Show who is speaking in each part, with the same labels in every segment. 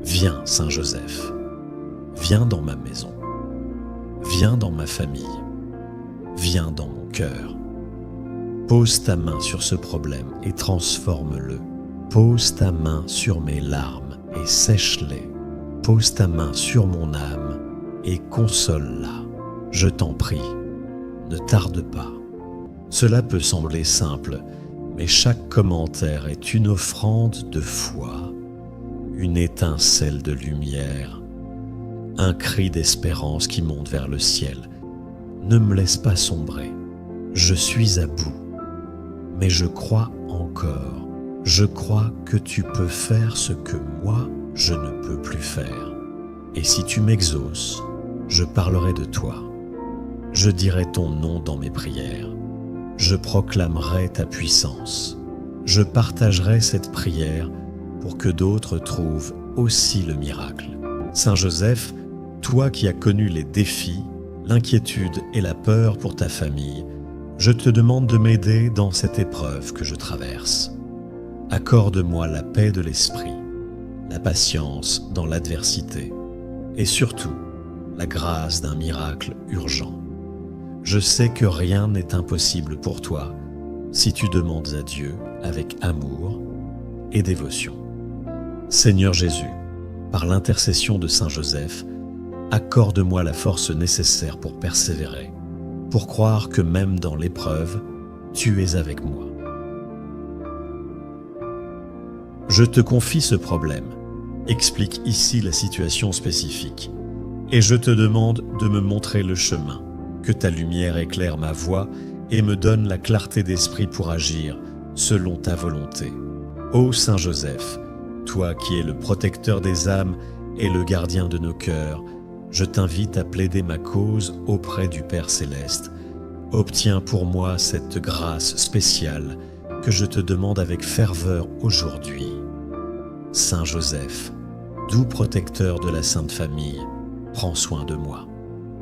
Speaker 1: Viens, Saint Joseph, viens dans ma maison, viens dans ma famille, viens dans mon cœur. Pose ta main sur ce problème et transforme-le. Pose ta main sur mes larmes et sèche-les. Pose ta main sur mon âme et console-la. Je t'en prie, ne tarde pas. Cela peut sembler simple, mais chaque commentaire est une offrande de foi, une étincelle de lumière, un cri d'espérance qui monte vers le ciel. Ne me laisse pas sombrer, je suis à bout, mais je crois encore. Je crois que tu peux faire ce que moi, je ne peux plus faire. Et si tu m'exauces, je parlerai de toi. Je dirai ton nom dans mes prières. Je proclamerai ta puissance. Je partagerai cette prière pour que d'autres trouvent aussi le miracle. Saint Joseph, toi qui as connu les défis, l'inquiétude et la peur pour ta famille, je te demande de m'aider dans cette épreuve que je traverse. Accorde-moi la paix de l'esprit, la patience dans l'adversité et surtout la grâce d'un miracle urgent. Je sais que rien n'est impossible pour toi si tu demandes à Dieu avec amour et dévotion. Seigneur Jésus, par l'intercession de Saint Joseph, accorde-moi la force nécessaire pour persévérer, pour croire que même dans l'épreuve, tu es avec moi. Je te confie ce problème, explique ici la situation spécifique, et je te demande de me montrer le chemin, que ta lumière éclaire ma voie et me donne la clarté d'esprit pour agir selon ta volonté. Ô Saint Joseph, toi qui es le protecteur des âmes et le gardien de nos cœurs, je t'invite à plaider ma cause auprès du Père Céleste. Obtiens pour moi cette grâce spéciale que je te demande avec ferveur aujourd'hui. Saint Joseph, doux protecteur de la Sainte Famille, prends soin de moi.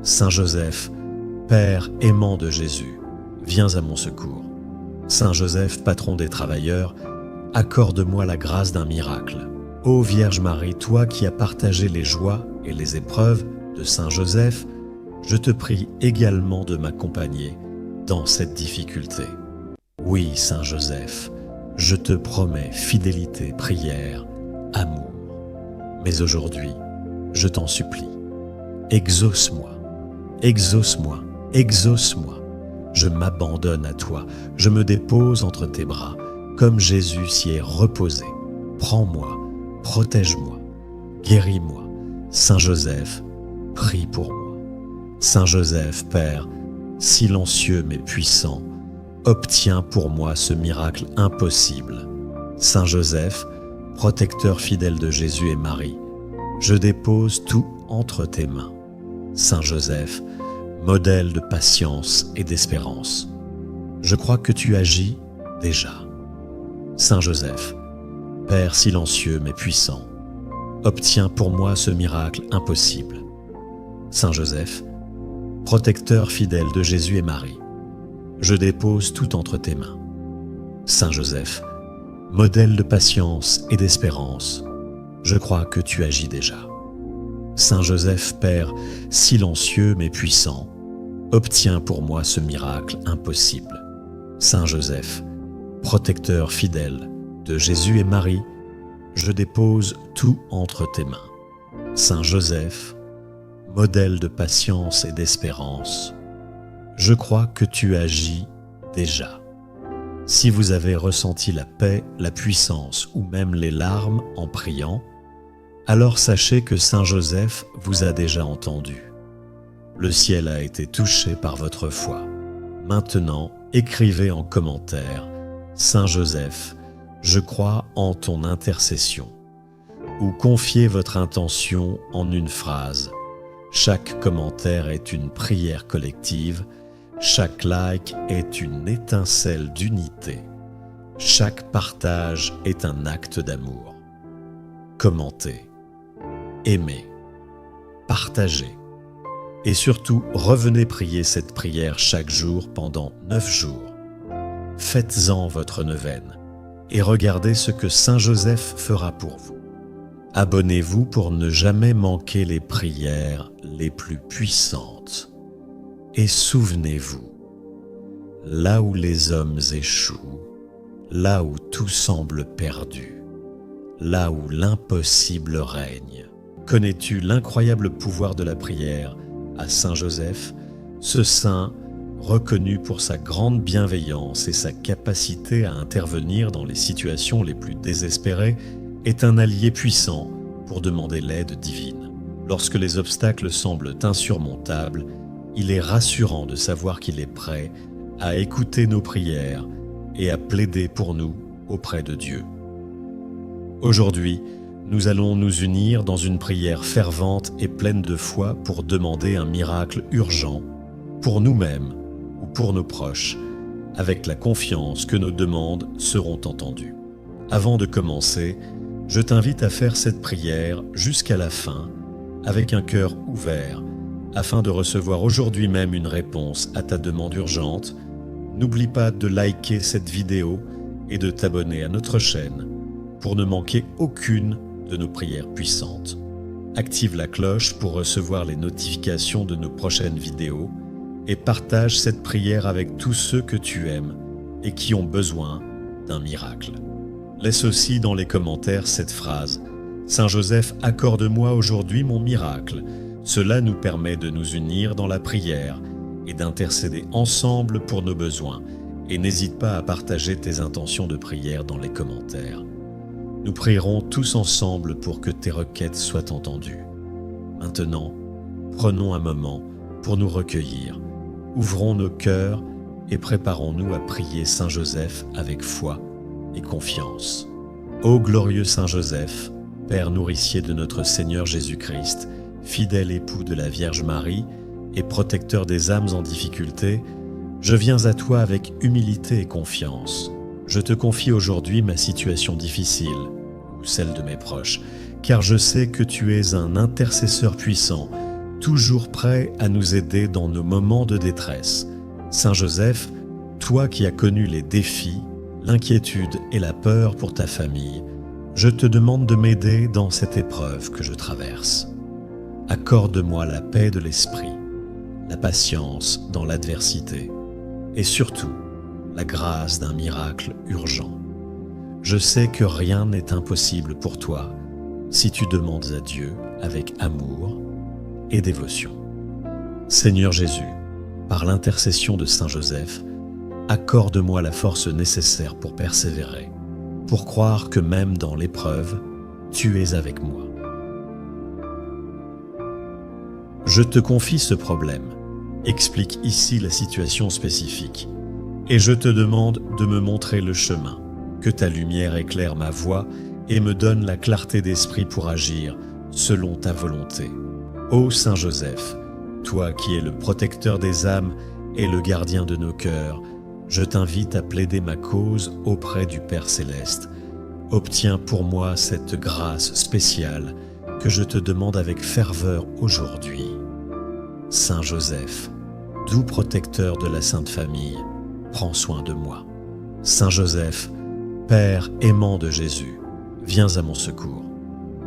Speaker 1: Saint Joseph, Père aimant de Jésus, viens à mon secours. Saint Joseph, patron des travailleurs, accorde-moi la grâce d'un miracle. Ô Vierge Marie, toi qui as partagé les joies et les épreuves de Saint Joseph, je te prie également de m'accompagner dans cette difficulté. Oui, Saint Joseph, je te promets fidélité, prière, amour. Mais aujourd'hui, je t'en supplie, exauce-moi, exauce-moi, exauce-moi. Je m'abandonne à toi, je me dépose entre tes bras, comme Jésus s'y est reposé. Prends-moi, protège-moi, guéris-moi. Saint Joseph, prie pour moi. Saint Joseph, Père, silencieux mais puissant, obtiens pour moi ce miracle impossible. Saint Joseph, protecteur fidèle de Jésus et Marie, je dépose tout entre tes mains. Saint Joseph, modèle de patience et d'espérance, je crois que tu agis déjà. Saint Joseph, Père silencieux mais puissant, obtiens pour moi ce miracle impossible. Saint Joseph, protecteur fidèle de Jésus et Marie, je dépose tout entre tes mains. Saint Joseph, modèle de patience et d'espérance, je crois que tu agis déjà. Saint Joseph, Père silencieux mais puissant, obtiens pour moi ce miracle impossible. Saint Joseph, protecteur fidèle de Jésus et Marie, je dépose tout entre tes mains. Saint Joseph, modèle de patience et d'espérance, je crois que tu agis déjà. Si vous avez ressenti la paix, la puissance ou même les larmes en priant, alors sachez que Saint Joseph vous a déjà entendu. Le ciel a été touché par votre foi. Maintenant, écrivez en commentaire « Saint Joseph, je crois en ton intercession » ou confiez votre intention en une phrase. Chaque commentaire est une prière collective, chaque like est une étincelle d'unité, chaque partage est un acte d'amour. Commentez, aimez, partagez et surtout revenez prier cette prière chaque jour pendant 9 jours. Faites-en votre neuvaine et regardez ce que Saint Joseph fera pour vous. Abonnez-vous pour ne jamais manquer les prières les plus puissantes. Et souvenez-vous, là où les hommes échouent, là où tout semble perdu, là où l'impossible règne, connais-tu l'incroyable pouvoir de la prière à Saint Joseph, ce saint reconnu pour sa grande bienveillance et sa capacité à intervenir dans les situations les plus désespérées, est un allié puissant pour demander l'aide divine. Lorsque les obstacles semblent insurmontables, il est rassurant de savoir qu'il est prêt à écouter nos prières et à plaider pour nous auprès de Dieu. Aujourd'hui, nous allons nous unir dans une prière fervente et pleine de foi pour demander un miracle urgent pour nous-mêmes ou pour nos proches, avec la confiance que nos demandes seront entendues. Avant de commencer, je t'invite à faire cette prière jusqu'à la fin, avec un cœur ouvert, afin de recevoir aujourd'hui même une réponse à ta demande urgente. N'oublie pas de liker cette vidéo et de t'abonner à notre chaîne pour ne manquer aucune de nos prières puissantes. Active la cloche pour recevoir les notifications de nos prochaines vidéos et partage cette prière avec tous ceux que tu aimes et qui ont besoin d'un miracle. Laisse aussi dans les commentaires cette phrase « Saint Joseph, accorde-moi aujourd'hui mon miracle ». Cela nous permet de nous unir dans la prière et d'intercéder ensemble pour nos besoins. Et n'hésite pas à partager tes intentions de prière dans les commentaires. Nous prierons tous ensemble pour que tes requêtes soient entendues. Maintenant, prenons un moment pour nous recueillir. Ouvrons nos cœurs et préparons-nous à prier Saint Joseph avec foi et confiance. Ô glorieux Saint Joseph, Père nourricier de notre Seigneur Jésus-Christ, fidèle époux de la Vierge Marie et protecteur des âmes en difficulté, je viens à toi avec humilité et confiance. Je te confie aujourd'hui ma situation difficile, ou celle de mes proches, car je sais que tu es un intercesseur puissant, toujours prêt à nous aider dans nos moments de détresse. Saint Joseph, toi qui as connu les défis, l'inquiétude et la peur pour ta famille, je te demande de m'aider dans cette épreuve que je traverse. Accorde-moi la paix de l'esprit, la patience dans l'adversité et surtout la grâce d'un miracle urgent. Je sais que rien n'est impossible pour toi si tu demandes à Dieu avec amour et dévotion. Seigneur Jésus, par l'intercession de Saint Joseph, accorde-moi la force nécessaire pour persévérer, pour croire que même dans l'épreuve, tu es avec moi. Je te confie ce problème, explique ici la situation spécifique, et je te demande de me montrer le chemin, que ta lumière éclaire ma voie et me donne la clarté d'esprit pour agir selon ta volonté. Ô Saint Joseph, toi qui es le protecteur des âmes et le gardien de nos cœurs, je t'invite à plaider ma cause auprès du Père Céleste. Obtiens pour moi cette grâce spéciale que je te demande avec ferveur aujourd'hui. Saint Joseph, doux protecteur de la Sainte Famille, prends soin de moi. Saint Joseph, Père aimant de Jésus, viens à mon secours.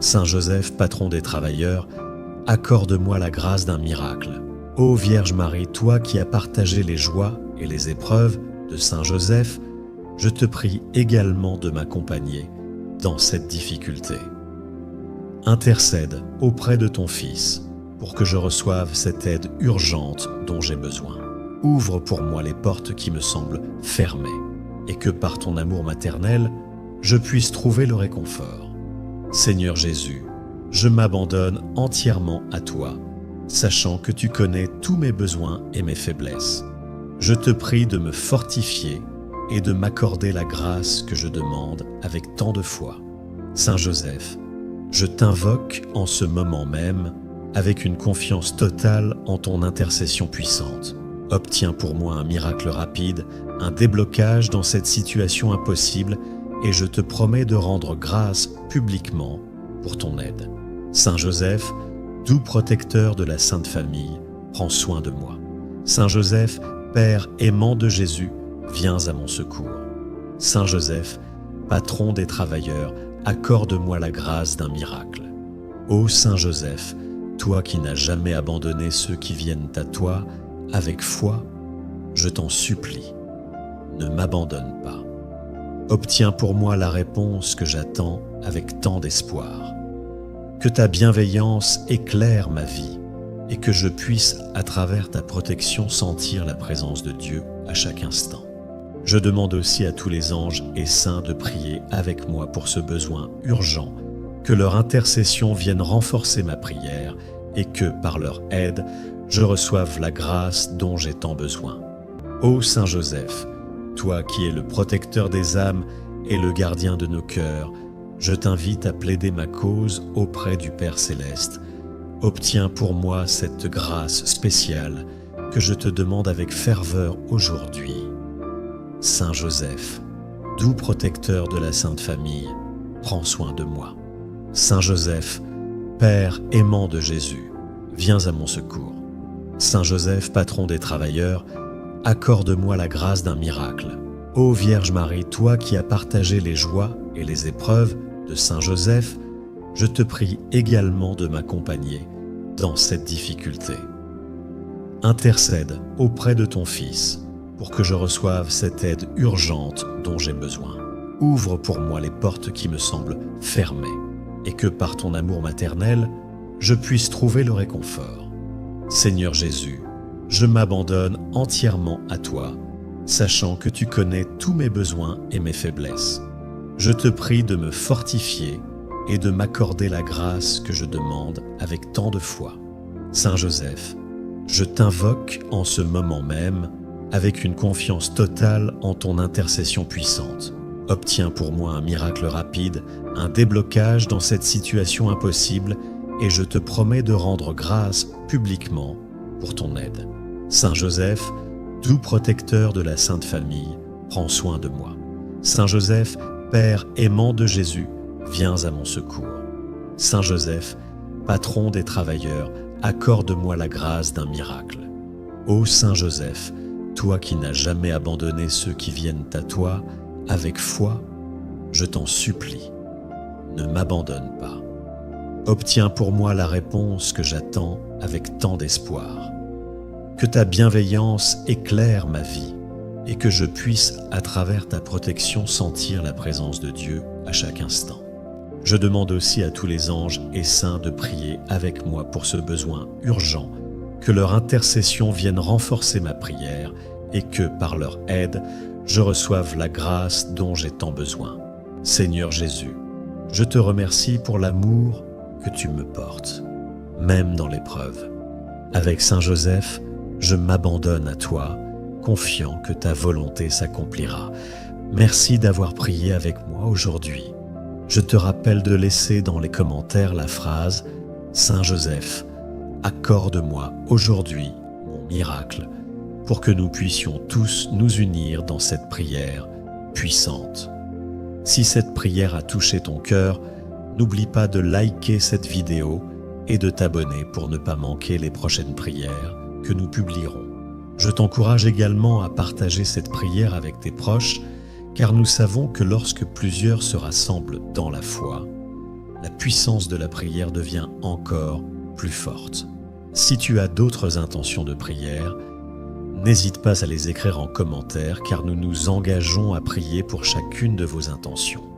Speaker 1: Saint Joseph, patron des travailleurs, accorde-moi la grâce d'un miracle. Ô Vierge Marie, toi qui as partagé les joies et les épreuves de Saint Joseph, je te prie également de m'accompagner dans cette difficulté. Intercède auprès de ton Fils pour que je reçoive cette aide urgente dont j'ai besoin. Ouvre pour moi les portes qui me semblent fermées et que par ton amour maternel, je puisse trouver le réconfort. Seigneur Jésus, je m'abandonne entièrement à toi, sachant que tu connais tous mes besoins et mes faiblesses. Je te prie de me fortifier et de m'accorder la grâce que je demande avec tant de foi. Saint Joseph, je t'invoque en ce moment même avec une confiance totale en ton intercession puissante. Obtiens pour moi un miracle rapide, un déblocage dans cette situation impossible et je te promets de rendre grâce publiquement pour ton aide. Saint Joseph, doux protecteur de la Sainte Famille, prends soin de moi. Saint Joseph, Père aimant de Jésus, viens à mon secours. Saint Joseph, patron des travailleurs, accorde-moi la grâce d'un miracle. Ô Saint Joseph, toi qui n'as jamais abandonné ceux qui viennent à toi avec foi, je t'en supplie, ne m'abandonne pas. Obtiens pour moi la réponse que j'attends avec tant d'espoir. Que ta bienveillance éclaire ma vie et que je puisse, à travers ta protection, sentir la présence de Dieu à chaque instant. Je demande aussi à tous les anges et saints de prier avec moi pour ce besoin urgent, que leur intercession vienne renforcer ma prière et que, par leur aide, je reçoive la grâce dont j'ai tant besoin. Ô Saint Joseph, toi qui es le protecteur des âmes et le gardien de nos cœurs, je t'invite à plaider ma cause auprès du Père Céleste. Obtiens pour moi cette grâce spéciale que je te demande avec ferveur aujourd'hui. Saint Joseph, doux protecteur de la Sainte Famille, prends soin de moi. Saint Joseph, Père aimant de Jésus, viens à mon secours. Saint Joseph, patron des travailleurs, accorde-moi la grâce d'un miracle. Ô Vierge Marie, toi qui as partagé les joies et les épreuves de Saint Joseph, je te prie également de m'accompagner dans cette difficulté. Intercède auprès de ton Fils pour que je reçoive cette aide urgente dont j'ai besoin. Ouvre pour moi les portes qui me semblent fermées et que par ton amour maternel, je puisse trouver le réconfort. Seigneur Jésus, je m'abandonne entièrement à toi, sachant que tu connais tous mes besoins et mes faiblesses. Je te prie de me fortifier et de m'accorder la grâce que je demande avec tant de foi. Saint Joseph, je t'invoque en ce moment même avec une confiance totale en ton intercession puissante. Obtiens pour moi un miracle rapide, un déblocage dans cette situation impossible et je te promets de rendre grâce publiquement pour ton aide. Saint Joseph, doux protecteur de la Sainte Famille, prends soin de moi. Saint Joseph, Père aimant de Jésus, viens à mon secours. Saint Joseph, patron des travailleurs, accorde-moi la grâce d'un miracle. Ô Saint Joseph, toi qui n'as jamais abandonné ceux qui viennent à toi avec foi, je t'en supplie, ne m'abandonne pas. Obtiens pour moi la réponse que j'attends avec tant d'espoir. Que ta bienveillance éclaire ma vie et que je puisse, à travers ta protection, sentir la présence de Dieu à chaque instant. Je demande aussi à tous les anges et saints de prier avec moi pour ce besoin urgent, que leur intercession vienne renforcer ma prière et que, par leur aide, je reçoive la grâce dont j'ai tant besoin. Seigneur Jésus, je te remercie pour l'amour que tu me portes, même dans l'épreuve. Avec Saint Joseph, je m'abandonne à toi, confiant que ta volonté s'accomplira. Merci d'avoir prié avec moi aujourd'hui. Je te rappelle de laisser dans les commentaires la phrase « Saint Joseph, accorde-moi aujourd'hui mon miracle » pour que nous puissions tous nous unir dans cette prière puissante. Si cette prière a touché ton cœur, n'oublie pas de liker cette vidéo et de t'abonner pour ne pas manquer les prochaines prières que nous publierons. Je t'encourage également à partager cette prière avec tes proches, car nous savons que lorsque plusieurs se rassemblent dans la foi, la puissance de la prière devient encore plus forte. Si tu as d'autres intentions de prière, n'hésite pas à les écrire en commentaire, car nous nous engageons à prier pour chacune de vos intentions.